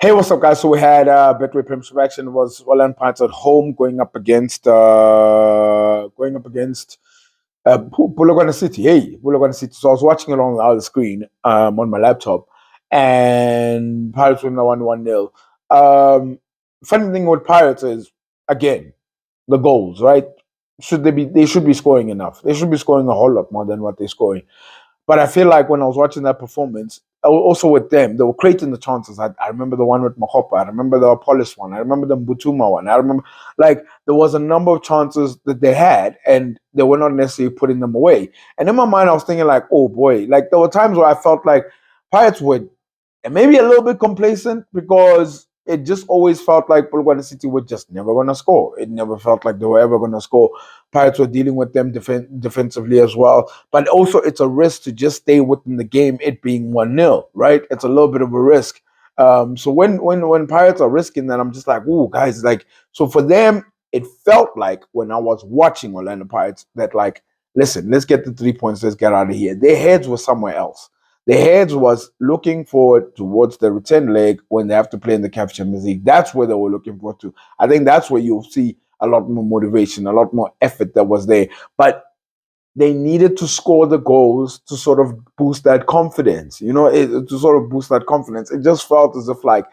Hey, what's up, guys? So we had Betway Premiership action. It was Orlando Pirates at home going up against Polokwane City. Hey, Polokwane City. So I was watching it on the other screen on my laptop, and Pirates win the 1-0. Funny thing with Pirates is again the goals, right? Should they be? They should be scoring enough. They should be scoring a whole lot more than what they're scoring. But I feel like when I was watching that performance, also with them, they were creating the chances. I remember the one with Mahopa. I remember the Polish one. I remember the Butuma one. I remember, like, there was a number of chances that they had, and they were not necessarily putting them away. And in my mind, I was thinking, like, oh boy, like, there were times where I felt like Pirates would, and maybe a little bit complacent because it just always felt like Polokwane City were just never going to score. It never felt like they were ever going to score. Pirates were dealing with them defensively as well. But also, it's a risk to just stay within the game, it being 1-0, right? It's a little bit of a risk. So when Pirates are risking that, I'm just like, ooh, guys, like, so for them, it felt like when I was watching Orlando Pirates that, like, listen, let's get the 3 points, let's get out of here. Their heads were somewhere else. Their heads was looking forward towards the return leg when they have to play in the CAF Champions League. That's where they were looking forward to. I think that's where you'll see a lot more motivation, a lot more effort that was there. But they needed to score the goals to sort of boost that confidence, to sort of boost that confidence. It just felt as if, like,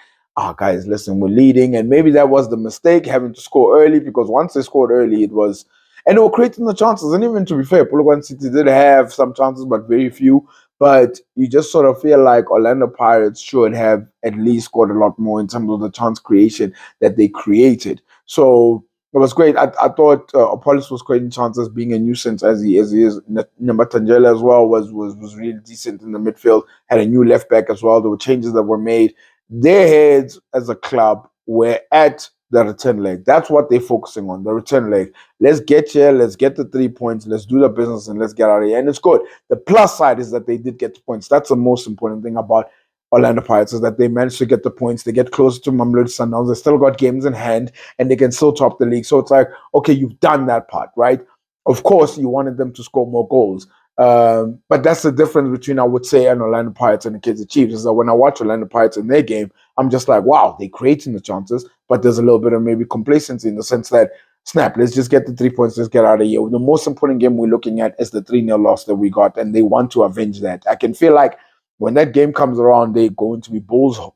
guys, listen, we're leading. And maybe that was the mistake, having to score early, because once they scored early, and they were creating the chances. And even to be fair, Polokwane City did have some chances, but very few. But you just sort of feel like Orlando Pirates should have at least scored a lot more in terms of the chance creation that they created. So it was great. I thought Apollos was creating chances, being a nuisance as he is. Namatangela as well was really decent in the midfield. Had a new left back as well. There were changes that were made. Their heads as a club were at the return leg. That's what they're focusing on, the return leg. Let's get here, let's get the 3 points, let's do the business, and let's get out of here. And it's good. The plus side is that they did get the points. That's the most important thing about Orlando Pirates, is that they managed to get the points. They get closer to Mamelodi Sundowns. They still got games in hand, and they can still top the league. So it's like, okay, you've done that part, right? Of course, you wanted them to score more goals. But that's the difference between, I would say, an Orlando Pirates and the Kaizer Chiefs, is that when I watch Orlando Pirates in their game, I'm just like, wow, they're creating the chances, but there's a little bit of maybe complacency in the sense that, snap, let's just get the 3 points, let's get out of here. The most important game we're looking at is the 3-0 loss that we got, and they want to avenge that. I can feel like when that game comes around, they're going to be bulls. I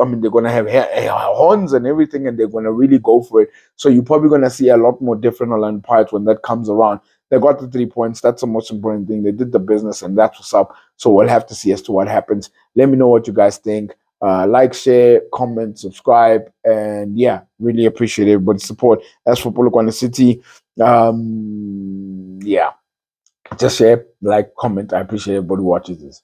mean, they're going to have horns and everything, and they're going to really go for it. So you're probably going to see a lot more different Orlando Pirates when that comes around. They got the 3 points. That's the most important thing. They did the business, and that's what's up. So we'll have to see as to what happens. Let me know what you guys think. Like, share, comment, subscribe, and yeah, really appreciate everybody's support. As for Polokwane City, yeah, just share, like, comment. I appreciate everybody who watches this.